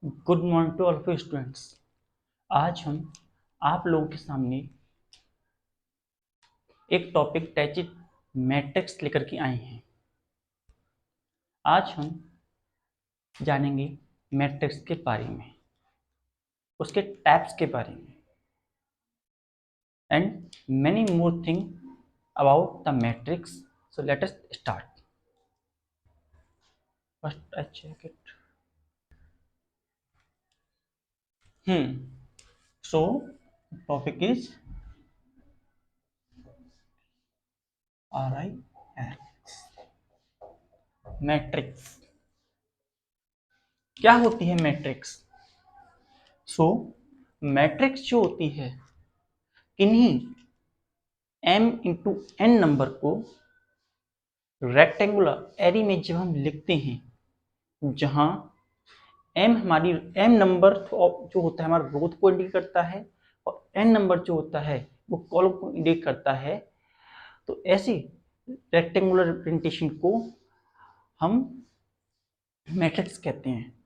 Good morning to all of students. आज हम आप लोगों के सामने एक टॉपिक टैचिट मैट्रिक्स लेकर के आए हैं। आज हम जानेंगे मैट्रिक्स के बारे में, उसके टाइप्स के बारे में and many more thing about the matrix. So let us start. First I check it. So topic is R I matrix. क्या होती है मैट्रिक्स? मैट्रिक्स जो होती है, किन्हीं m इंटू एन नंबर को रेक्टेंगुलर एरी में जब हम लिखते हैं, जहां m हमारी m नंबर जो होता है हमारा रोथ को इंडिकेट करता है और n नंबर जो होता है वो कॉलम को इंडिकेट करता है, तो ऐसी रेक्टेंगुलर रिप्रेजेंटेशन को हम मैट्रिक्स कहते हैं।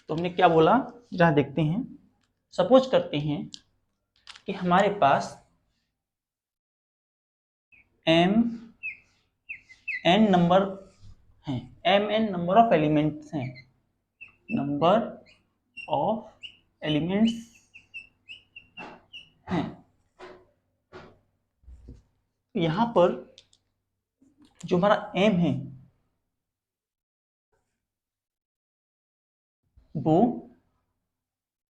तो हमने क्या बोला, जरा देखते हैं। सपोज करते हैं कि हमारे पास m n नंबर हैं, m n number of elements हैं, नंबर ऑफ एलिमेंट्स हैं। यहां पर जो हमारा m है वो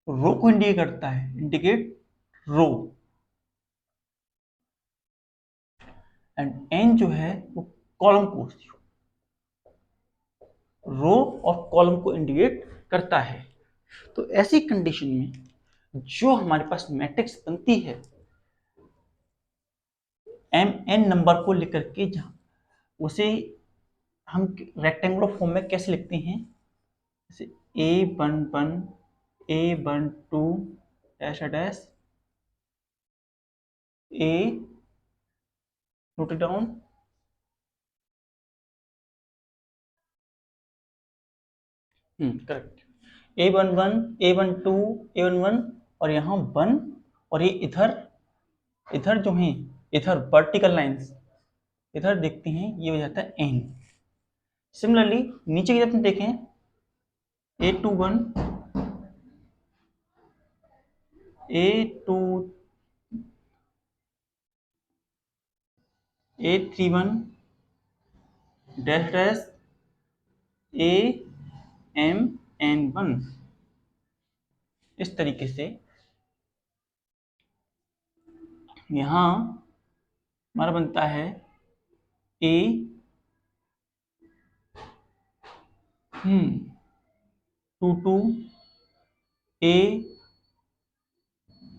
रो को इंडिकेट करता है, इंडिकेट रो, एंड n जो है वो कॉलम को, रो और कॉलम को इंडिकेट करता है। तो ऐसी कंडीशन में जो हमारे पास मैट्रिक्स बनती है m n नंबर को लेकर के, जहां उसे हम रेक्टेंगुलर फॉर्म में कैसे लिखते हैं, जैसे a11 a12 dash dash a note down correct, a11 a12 a11 और यहाँ 1, और ये इधर इधर जो है, इधर वर्टिकल लाइंस इधर देखते हैं, ये हो जाता है n। सिमिलरली नीचे की तरफ देखें, a21 a2 a31 dash dash a m n1। इस तरीके से यहाँ हमारा बनता है a 22 a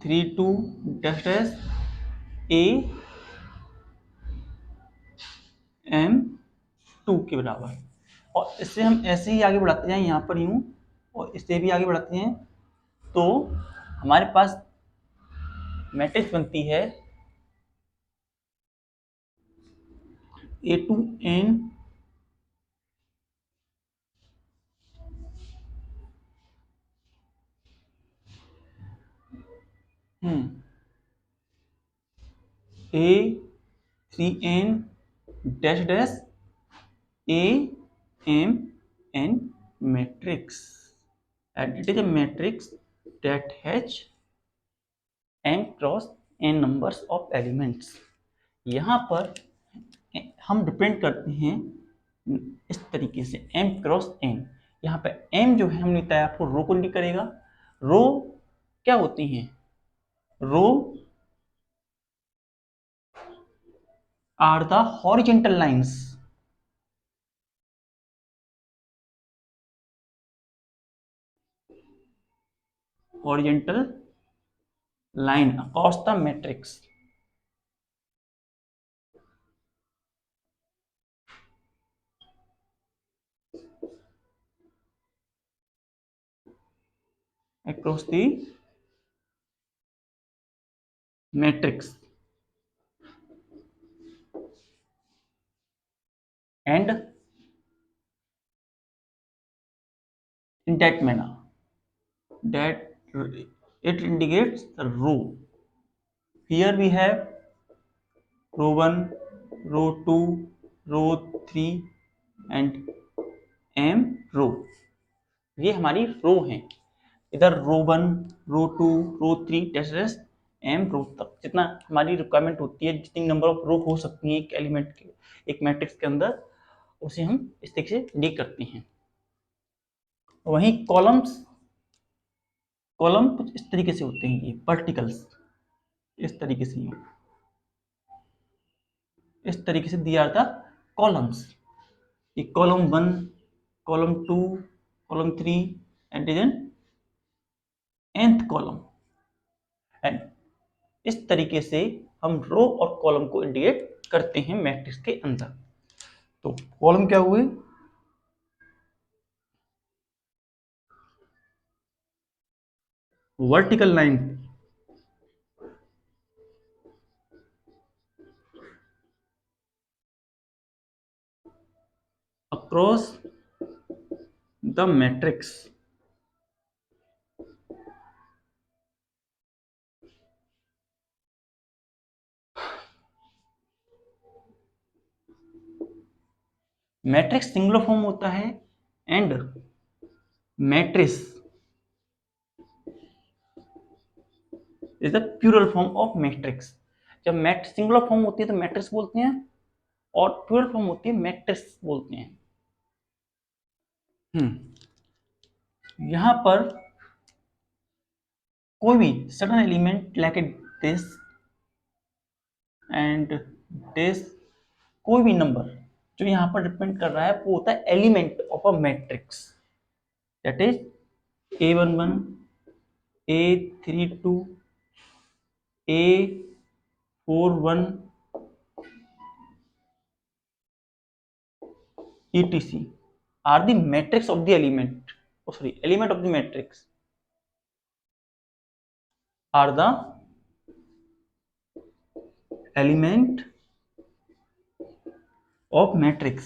32 dash dash a m 2 के बराबर। और इससे हम ऐसे ही आगे बढ़ाते जाएं, यहाँ पर यूं, और इससे भी आगे बढ़ाते हैं, तो हमारे पास मैट्रिक्स बनती है a2n a3n dash dash a m n matrix, and it is a matrix that has m cross n numbers of elements। यहाँ पर हम डिपेंड करते हैं इस तरीके से m क्रॉस n। यहाँ पे m जो है हमने बताया आपको रो को इंडिकेट करेगा। रो क्या होती हैं? Row are the horizontal lines, horizontal line across the matrix। across the matrix and in that manner that it indicates the row. Here we have row 1, row 2, row 3 and m row. ये हमारी रो है। इधर रो 1, रो 2, रो 3 test M रो तक जितना हमारी requirement होती है, जितनी नंबर ऑफ रो हो सकती है एक एलिमेंट के, एक मैट्रिक्स के अंदर, उसे हम इस तरीके से इंडिकेट करते हैं। वहीं कॉलम्स, कॉलम कुछ इस तरीके से होते हैं, ये वर्टिकल्स इस तरीके से, इस तरीके से दिया जाता कॉलम्स। ये column 1, column 2, column 3 and then nth column. And इस तरीके से हम रो और कॉलम को इंडिकेट करते हैं मैट्रिक्स के अंदर। तो कॉलम क्या हुए, vertical line across the matrix. Matrix singular form होता है and matrix is the plural form of matrix. जब मैट्रिक्स सिंगुलर फॉर्म होती है तो मैट्रिक्स बोलते हैं, और प्लूरल फॉर्म होती है मैट्रिक्स बोलते हैं। यहां पर कोई भी sudden element like this and this, कोई भी नंबर जो यहाँ पर डिपेंड कर रहा है वो होता है element of a matrix. That is A11, A32, A41 etc are the matrix of the element, element of the matrix are the element of matrix।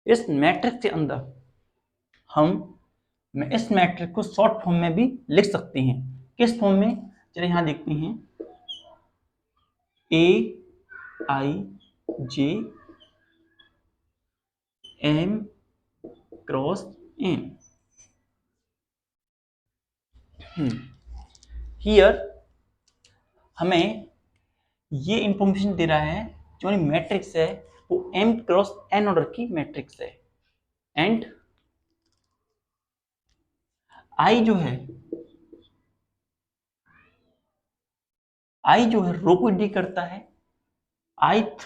इस मैट्रिक्स के अंदर हम इस मैट्रिक्स को शॉर्ट फॉर्म में भी लिख सकते हैं। किस फॉर्म में, चलिए यहां देखते हैं, A I J M cross N। Here हमें ये इंफॉर्मेशन दे रहा है जो हमारी मैट्रिक्स है वो M क्रॉस N ऑर्डर की मैट्रिक्स है। एंड I जो है रो को इंडिकेट करता है, ith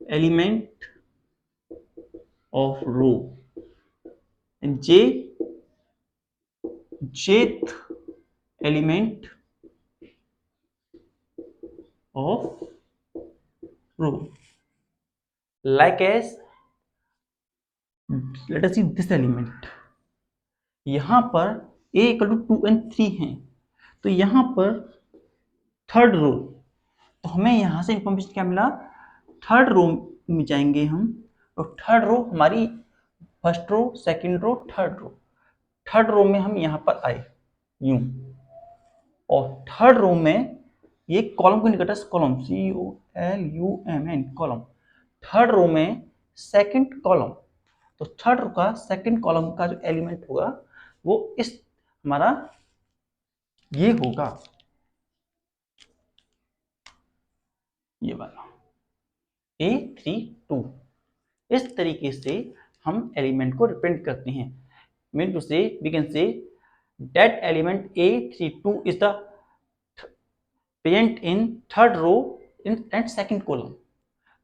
element of row and jth element of row. Like as let us see this element, यहां पर A इक्वल टू 2 and 3 है, तो यहां पर थर्ड रो, तो हमें यहां से इंफॉर्मेशन क्या मिला, थर्ड रो में जाएंगे हम, और थर्ड रो हमारी first row, second row, third row में हम यहां पर आए यूं, और थर्ड रो में ये कॉलम को निकटा column COLUMN column, third row में सेकंड कॉलम, तो थर्ड रो का सेकंड कॉलम का जो एलिमेंट होगा वो इस हमारा ये होगा, ये वाला A32। इस तरीके से हम एलिमेंट को रिप्रेजेंट करते हैं। Mean to say we can say that element A32 is the present in third row in and second column.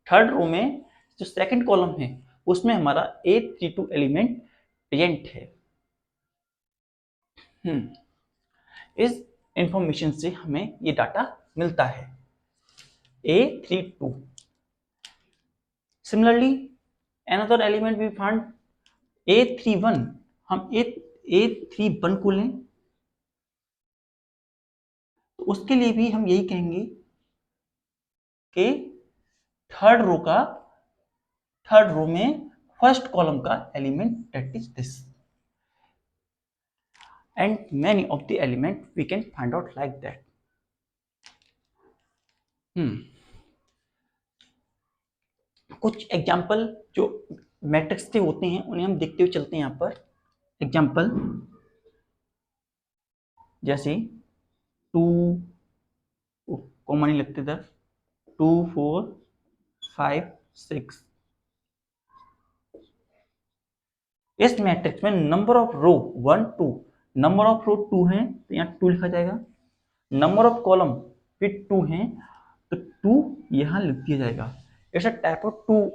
Third row में जो सेकंड कॉलम है उसमें हमारा A32 एलिमेंट प्रेजेंट है। इस इंफॉर्मेशन से हमें ये डाटा मिलता है A32। Similarly another element we find A31। हम A31 को लें, तो उसके लिए भी हम यही कहेंगे कि थर्ड रो में फर्स्ट कॉलम का element that is this, and many of the element we can find out like that. कुछ एग्जाम्पल जो मैट्रिक्स के होते हैं उन्हें हम देखते हुए चलते हैं यहाँ पर। एग्जाम्पल जैसे 2 कॉमन ही लगते इधर, 2 4 5 6। इस मैट्रिक्स में number of row 1 2, number of row 2 है तो यहाँ 2 लिखा जाएगा, नंबर ऑफ कॉलम भी 2 है तो 2 यहाँ लिख दिया जाएगा। इट्स अ टाइप ऑफ 2,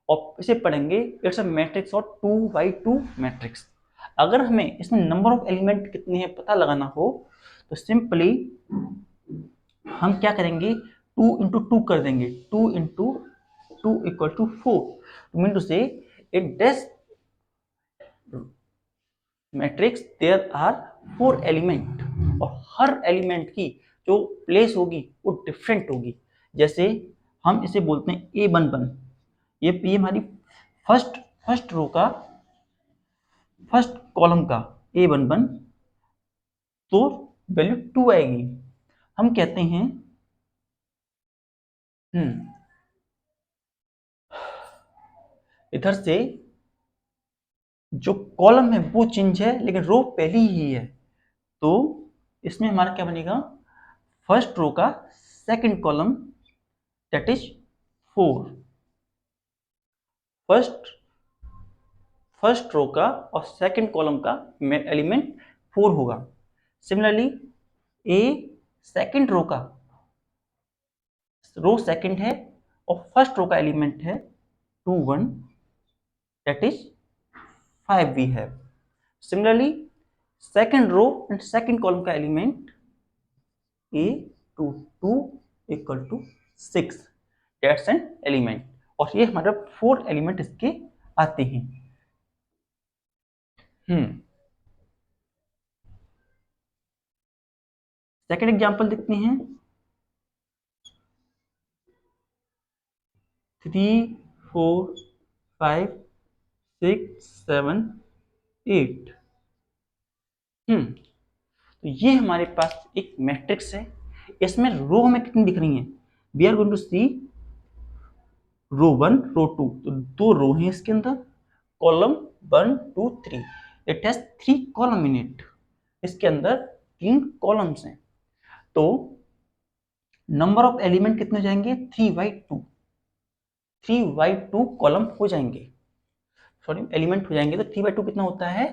और इसे पढ़ेंगे इट्स अ मैट्रिक्स और 2x2 मैट्रिक्स। अगर हमें इसमें नंबर ऑफ एलिमेंट कितने हैं पता लगाना हो तो सिंपली हम क्या करेंगे, 2 इंटू 2 कर देंगे, 2 into 2 equal to 4, mean to से it dash matrix there are 4 element, और हर एलिमेंट की जो प्लेस होगी वो डिफरेंट होगी। जैसे हम इसे बोलते हैं A11, ये हमारी फर्स्ट रो का फर्स्ट कॉलम का A11, तो वैल्यू 2 आएगी। हम कहते हैं इधर से जो कॉलम है वो चेंज है लेकिन रो पहली ही है, तो इसमें हमारा क्या बनेगा, फर्स्ट रो का second column that is 4, first row का और सेकंड कॉलम का एलिमेंट 4 होगा। सिमिलरली ए सेकंड रो का रो सेकंड है और फर्स्ट रो का एलिमेंट है 2 1, that is 5 we have. Similarly second row and second column का element A2 2 equal to 6, that's an element, और ये हमारा 4 एलिमेंट इसके आते हैं। सेकंड एग्जांपल देखते हैं, 3 4 5 6 7 8। तो ये हमारे पास एक मैट्रिक्स है, इसमें रो हमें कितनी दिख रही हैं, वी आर गोइंग टू सी रो 1 रो 2, तो 2 रो हैं इसके अंदर, column 1 2 3, it has 3 column in it, इसके अंदर 3 कॉलम्स हैं, तो नंबर ऑफ एलिमेंट कितने हो जाएंगे, 3/2, 3/2 कॉलम हो जाएंगे, सॉरी एलिमेंट हो जाएंगे, तो 3/2 कितना होता है,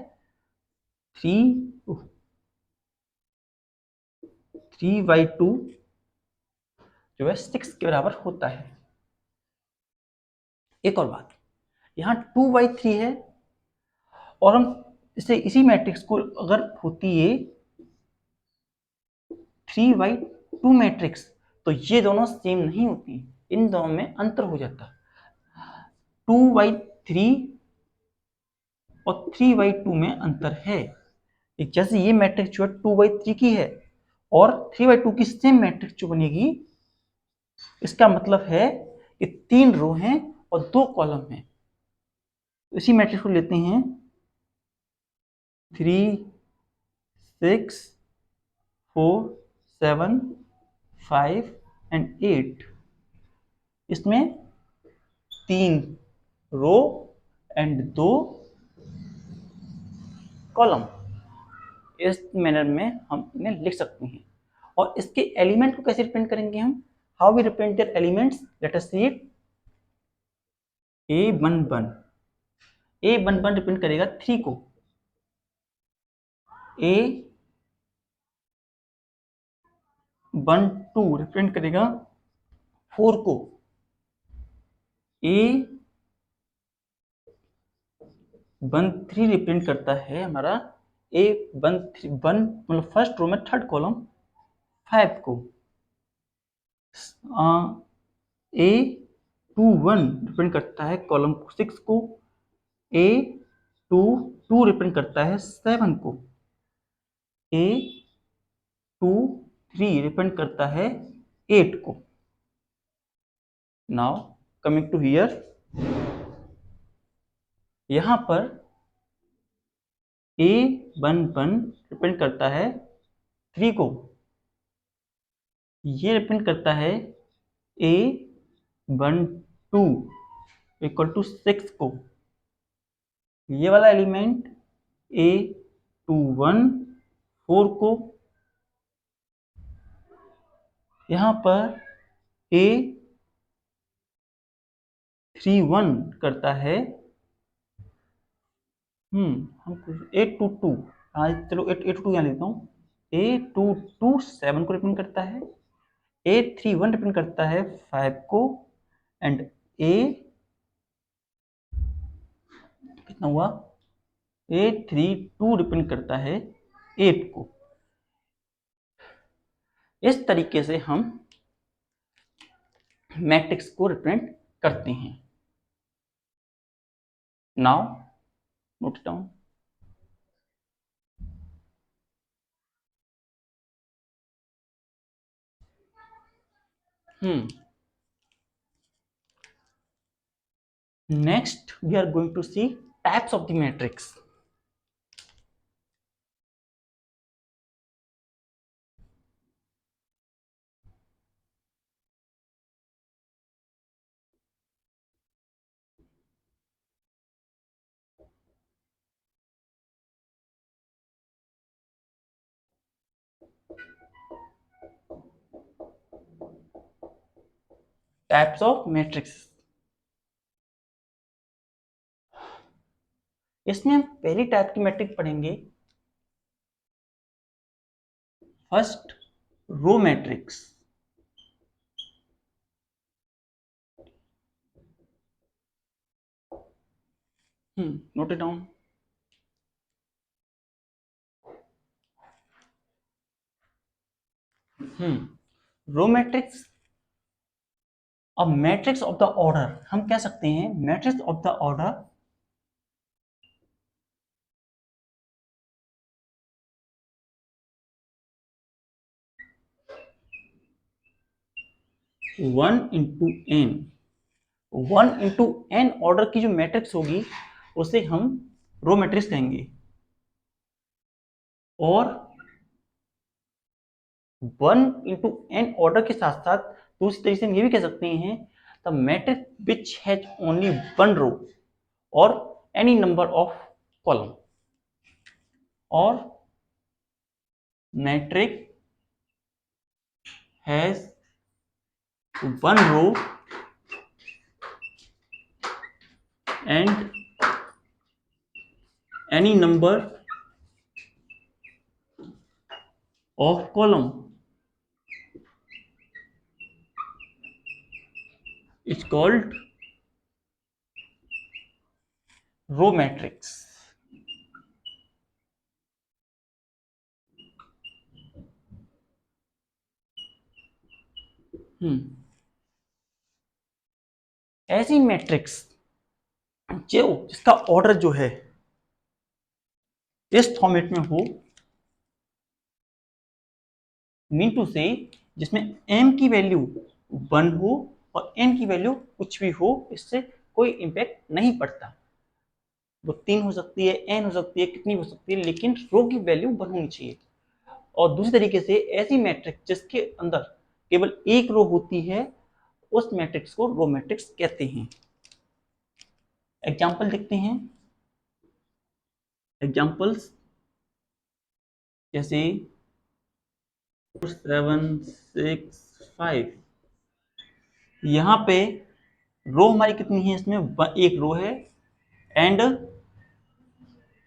3/2 जो है 6 के बराबर होता है। एक और बात, यहाँ 2/3 है और हम इसे इसी मैट्रिक्स को अगर होती है 3/2 मैट्रिक्स तो ये दोनों सेम नहीं होती, इन दोनों में अंतर हो जाता, 2/3 और 3/2 में अंतर है। जैसे ये मैट्रिक्स जो है 2/3 की है और 3/2 की सेम मैट्रिक्स जो बनेगी, इसका मतलब है कि 3 रो हैं और 2 कॉलम हैं। इसी मैट्रिक्स को लेते हैं 3 6 4 7 5 एंड 8, इसमें 3 रो एंड 2 कॉलम, इस मैनर में हम इन्हें लिख सकते हैं। और इसके एलिमेंट को कैसे रिप्रेजेंट करेंगे हम, how we represent their elements, let us see it. A11 represent करेगा 3 को, A12 रिप्रेजेंट करेगा 4 को, A13 रिप्रेजेंट करता है हमारा A13 मतलब फर्स्ट रो में थर्ड कॉलम 5 को, A21 रिप्रेजेंट करता है कॉलम 6 को, A22 रिप्रेजेंट करता है 7 को, A23 3 रिप्रेजेंट करता है 8 को। नाउ कमिंग टू हियर, यहां पर A11 रिप्रेजेंट करता है 3 को, ये रिप्रेजेंट करता है A12 इक्वल टू 6 को, ये वाला एलिमेंट A21 4 को, यहां पर A31 करता है हम 822, हाँ चलो 822 यहाँ लेता हूँ। A22 7 को रिप्रेजेंट करता है, A31 रिप्रेजेंट करता है 5 को, एंड A कितना हुआ, A32 रिप्रेजेंट करता है 8 को। इस तरीके से हम मैट्रिक्स को रिप्रेजेंट करते हैं। Now note down. Next we are going to see types of the matrix. Types of matrices. इसमें हम पहली टाइप की मैट्रिक्स पढ़ेंगे, first row matrix. Note it down. Row matrix, अब मैट्रिक्स ऑफ द ऑर्डर हम कह सकते हैं, matrix of the order 1 into n, 1 into n order की जो मैट्रिक्स होगी उसे हम रो मैट्रिक्स कहेंगे, और 1 into n ऑर्डर के साथ साथ दूसरी तरीके से हम ये भी कह सकते हैं the matrix which has only one row और एनी नंबर ऑफ कॉलम, और matrix has one row and any number of column is called row matrix. ऐसी मैट्रिक्स जो जिसका ऑर्डर जो है इस फॉर्मेट में हो, मीन टू से जिसमें m की वैल्यू 1 हो और n की वैल्यू कुछ भी हो, इससे कोई इंपैक्ट नहीं पड़ता। वो 3 हो सकती है, n हो सकती है, कितनी हो सकती है, लेकिन रो की वैल्यू 1 होनी चाहिए। और दूसरी तरीके से ऐसी मैट्रिक्स जिसके अंदर केवल एक रो होती है, उस मैट्रिक्स को रो मैट्रिक्स कहते हैं। एग्जाम्पल देखते हैं। एग्जाम्पल्स जैसे 7 6 5, यहां पे रो हमारी कितनी है, इसमें एक रो है, एंड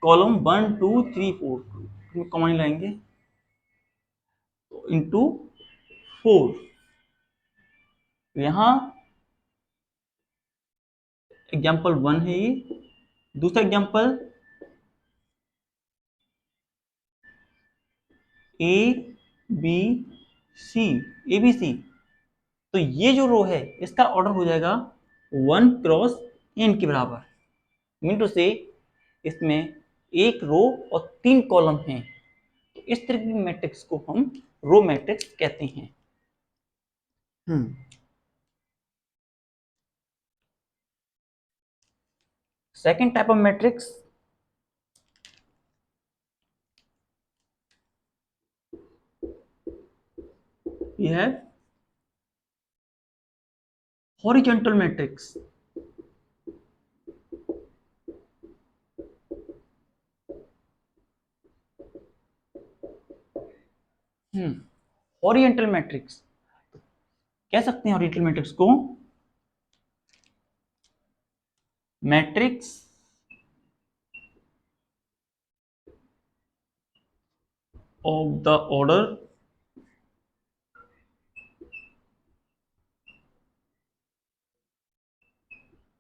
कॉलम 1 2 3 4 कॉमन लाएंगे इंटू 4। यहां एग्जाम्पल 1 है ये। दूसरा example A B C, A B C, तो ये जो रो है इसका ऑर्डर हो जाएगा 1 क्रॉस n के बराबर, मीन टू से इसमें एक रो और 3 कॉलम हैं। तो इस तरह की मैट्रिक्स को हम रो मैट्रिक्स कहते हैं। Second type of matrix we have horizontal matrix. Oriental matrix कह सकते हैं। ओरिएंटल मैट्रिक्स को matrix of the order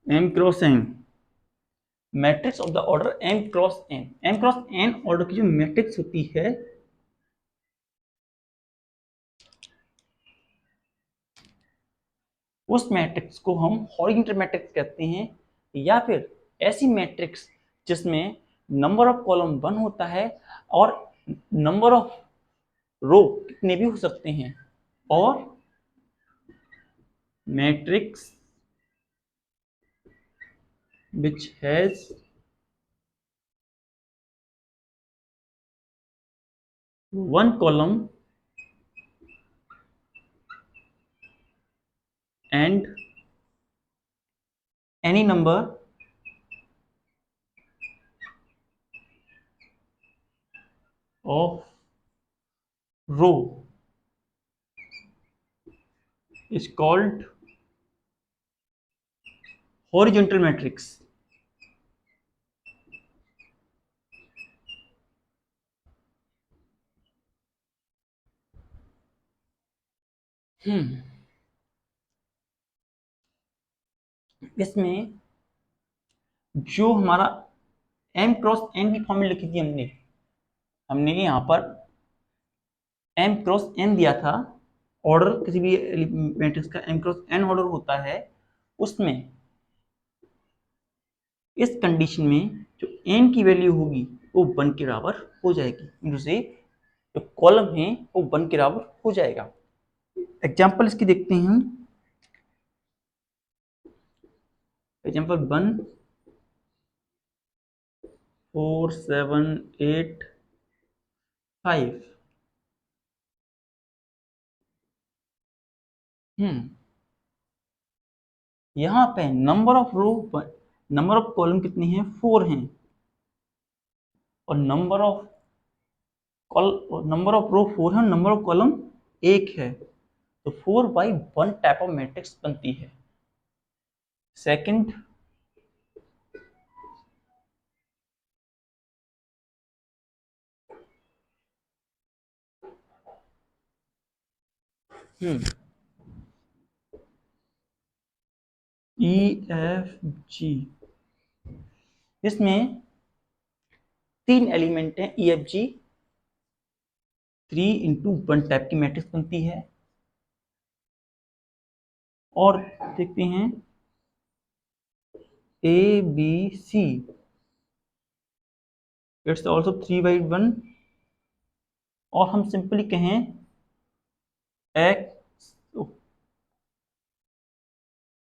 m cross n। Matrix of the order m cross n। m cross n order की जो matrix होती है उस matrix को हम हॉरिजॉन्टल मैट्रिक्स कहते हैं, या फिर ऐसी मैट्रिक्स जिसमें नंबर ऑफ कॉलम 1 होता है और नंबर ऑफ रो कितने भी हो सकते हैं, और matrix which has one column and any number of row is called horizontal matrix. इसमें जो हमारा m क्रॉस n की फॉर्मूला लिखी थी हमने हमने यहाँ पर m क्रॉस n दिया था। ऑर्डर किसी भी मैट्रिक्स का m क्रॉस n ऑर्डर होता है, उसमें इस कंडीशन में जो n की वैल्यू होगी वो 1 के बराबर हो जाएगी, जिससे जो कॉलम है वो 1 के बराबर हो जाएगा। एग्जाम्पल इसकी देखते हैं। एग्जाम्पल 1 4 7 8 5। यहाँ पे नंबर ऑफ कॉलम कितने हैं, 4 हैं, और नंबर ऑफ रो 4 है और नंबर ऑफ कॉलम 1 है, तो 4/1 टाइप ऑफ मैट्रिक्स बनती है। सेकंड EFG, इसमें 3 एलिमेंट हैं। EFG 3x1 टाइप की मैट्रिक्स बनती है। और देखते हैं ABC, इट्स ऑल्सो 3/1। और हम सिंपली कहें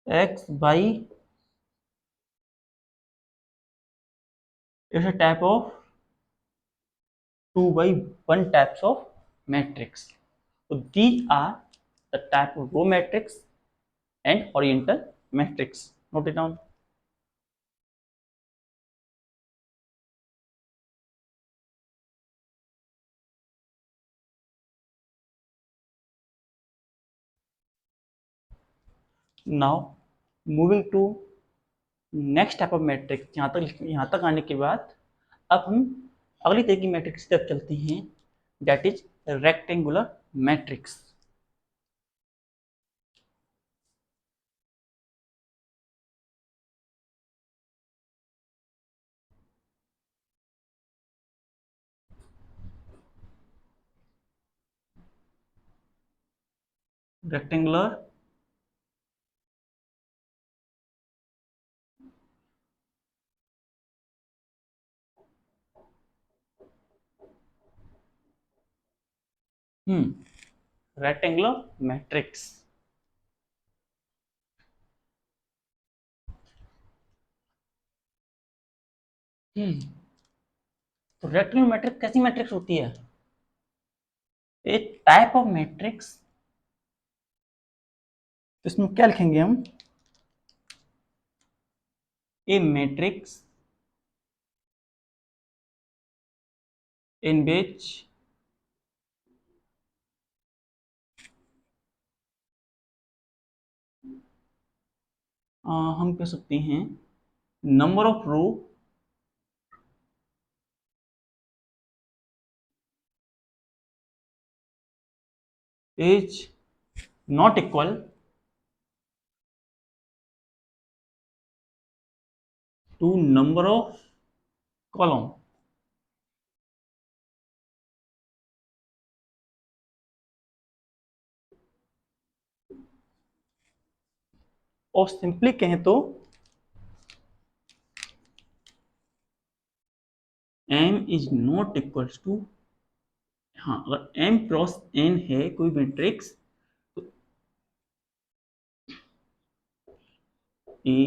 x by it's a type of 2/1 types of matrix. So these are the type of row matrix and horizontal matrix. Note it down. Now moving to next type of matrix. यहाँ तक आने के बाद अब हम अगली तरह की मैट्रिक्स की तरफ चलते हैं, that is rectangular matrix. Rectangular rectangular matrix. तो रेक्टेंगुलर मैट्रिक्स कैसी मैट्रिक्स होती है? ए टाइप ऑफ मैट्रिक्स। इसमें क्या लिखेंगे हम? ए मैट्रिक्स इन विच हम कह सकते हैं number of row is not equal to number of column. और सिंपली कहें तो m is not equals to, हाँ अगर m क्रॉस n है कोई मैट्रिक्स तो a